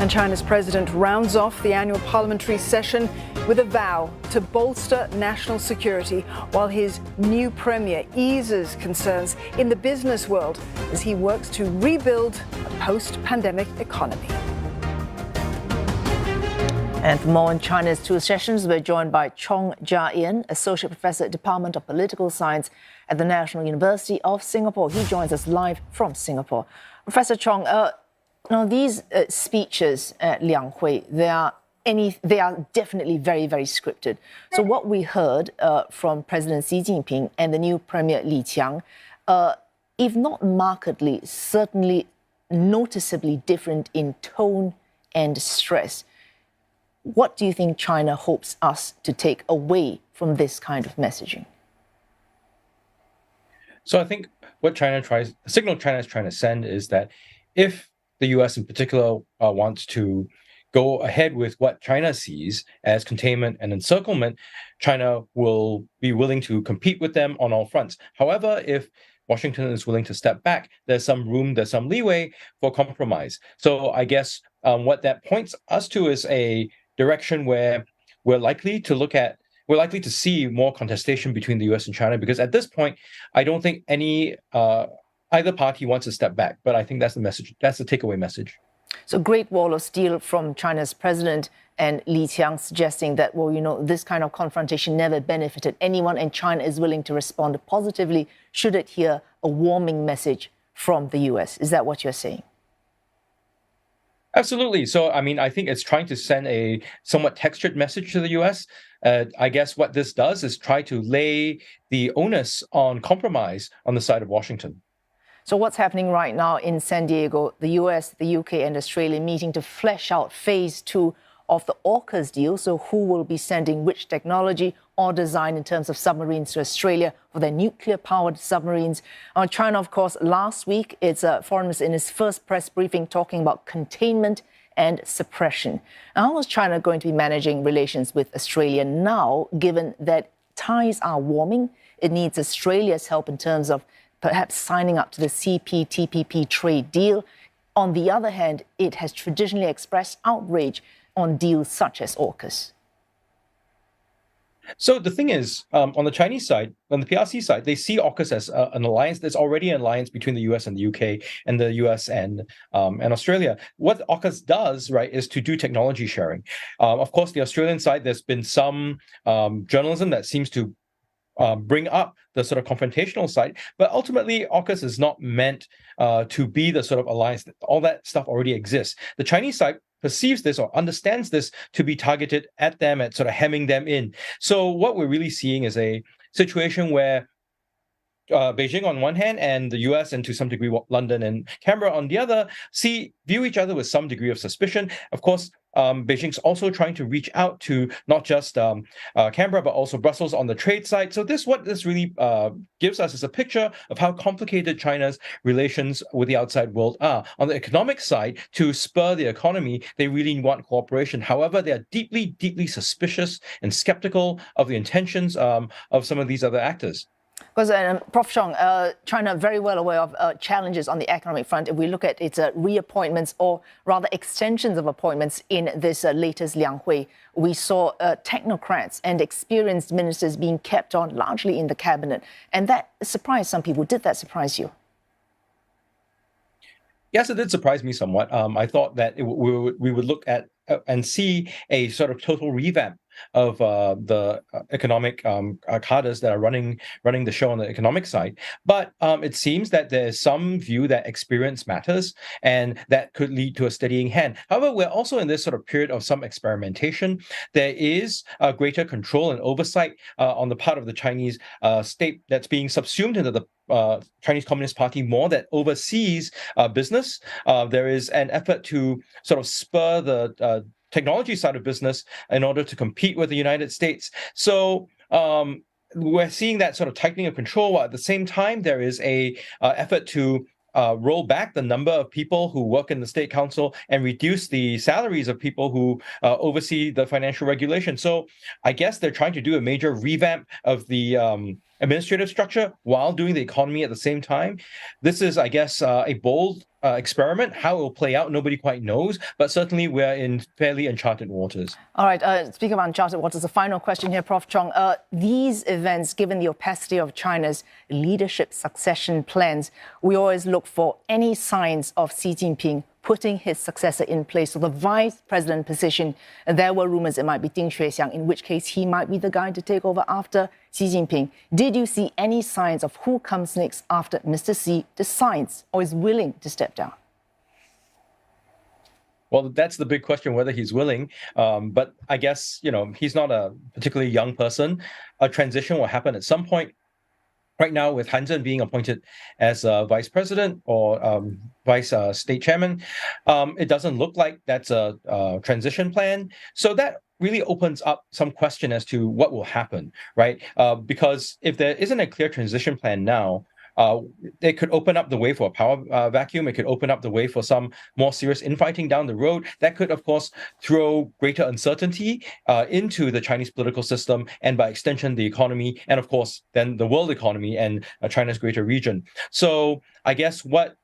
And China's president rounds off the annual parliamentary session with a vow to bolster national security, while his new premier eases concerns in the business world as he works to rebuild a post-pandemic economy. And for more on China's two sessions, we're joined by Chong Ja Ian, Associate Professor, Department of Political Science at the National University of Singapore. He joins us live from Singapore. Professor Chong, these speeches at Liang Hui, they are definitely very, very scripted. So what we heard from President Xi Jinping and the new Premier Li Qiang, if not markedly, certainly noticeably different in tone and stress. What do you think China hopes us to take away from this kind of messaging? So I think what the signal China is trying to send is that if the US in particular wants to go ahead with what China sees as containment and encirclement, China will be willing to compete with them on all fronts. However, if Washington is willing to step back, there's some room, there's some leeway for compromise. So I guess what that points us to is a direction where we're likely to see more contestation between the US and China, because at this point, I don't think either party wants to step back. But I think that's the message. That's the takeaway message. So Great Wall of Steel from China's president and Li Qiang suggesting that, this kind of confrontation never benefited anyone, and China is willing to respond positively should it hear a warming message from the US. Is that what you're saying? Absolutely. So, I think it's trying to send a somewhat textured message to the U.S. I guess what this does is try to lay the onus on compromise on the side of Washington. So what's happening right now in San Diego? The U.S., the UK and Australia meeting to flesh out phase 2 of the AUKUS deal. So who will be sending which technology or design in terms of submarines to Australia for their nuclear-powered submarines? China, of course, last week, its foreign minister in his first press briefing talking about containment and suppression. How is China going to be managing relations with Australia now, given that ties are warming? It needs Australia's help in terms of perhaps signing up to the CPTPP trade deal. On the other hand, it has traditionally expressed outrage on deals such as AUKUS. So the thing is, on the Chinese side, on the PRC side, they see AUKUS as an alliance. There's already an alliance between the US and the UK, and the US and Australia. What AUKUS does, right, is to do technology sharing. Of course, the Australian side, there's been some journalism that seems to bring up the sort of confrontational side, but ultimately AUKUS is not meant to be the sort of alliance. All that stuff already exists. The Chinese side perceives this or understands this to be targeted at them, at sort of hemming them in. So what we're really seeing is a situation where Beijing on one hand and the US and to some degree London and Canberra on the other view each other with some degree of suspicion. Of course, Beijing's also trying to reach out to not just Canberra, but also Brussels on the trade side. So what this really gives us is a picture of how complicated China's relations with the outside world are. On the economic side, to spur the economy, they really want cooperation. However, they are deeply, deeply suspicious and skeptical of the intentions of some of these other actors. Because, Prof. Chong, China very well aware of challenges on the economic front. If we look at its reappointments, or rather extensions of appointments in this latest Liang Hui, we saw technocrats and experienced ministers being kept on largely in the cabinet. And that surprised some people. Did that surprise you? Yes, it did surprise me somewhat. I thought that we would look at and see a sort of total revamp of the economic cadres that are running the show on the economic side. But it seems that there's some view that experience matters, and that could lead to a steadying hand. However, we're also in this sort of period of some experimentation. There is greater control and oversight on the part of the Chinese state that's being subsumed into the Chinese Communist Party more, that oversees business. There is an effort to sort of spur the technology side of business in order to compete with the United States. So we're seeing that sort of tightening of control, while at the same time there is a effort to roll back the number of people who work in the State Council and reduce the salaries of people who oversee the financial regulation. So I guess they're trying to do a major revamp of the administrative structure while doing the economy at the same time. This is, I guess, a bold experiment. How it will play out, nobody quite knows, but certainly we're in fairly uncharted waters. All right, speaking of uncharted waters, a final question here, Prof. Chong. These events, given the opacity of China's leadership succession plans, we always look for any signs of Xi Jinping putting his successor in place. So the vice president position, there were rumors it might be Ding Xuexiang, in which case he might be the guy to take over after Xi Jinping. Did you see any signs of who comes next after Mr. Xi decides or is willing to step down? Well, that's the big question, whether he's willing. But I guess, he's not a particularly young person. A transition will happen at some point. Right now, with Han Zheng being appointed as vice president or vice state chairman, it doesn't look like that's a transition plan. So that really opens up some question as to what will happen, right? Because if there isn't a clear transition plan now, it could open up the way for a power vacuum. It could open up the way for some more serious infighting down the road. That could, of course, throw greater uncertainty into the Chinese political system and, by extension, the economy, and, of course, then the world economy and China's greater region. So I guess what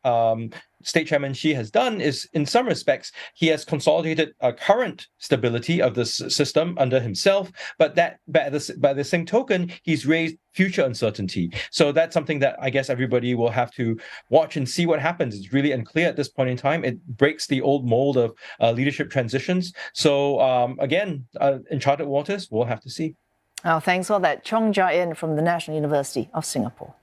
State Chairman Xi has done is, in some respects, he has consolidated current stability of this system under himself, but that by the same token, he's raised future uncertainty. So that's something that I guess everybody will have to watch and see what happens. It's really unclear at this point in time. It breaks the old mold of leadership transitions. So again, uncharted waters, we'll have to see. Thanks for that. Chong Ja Ian from the National University of Singapore.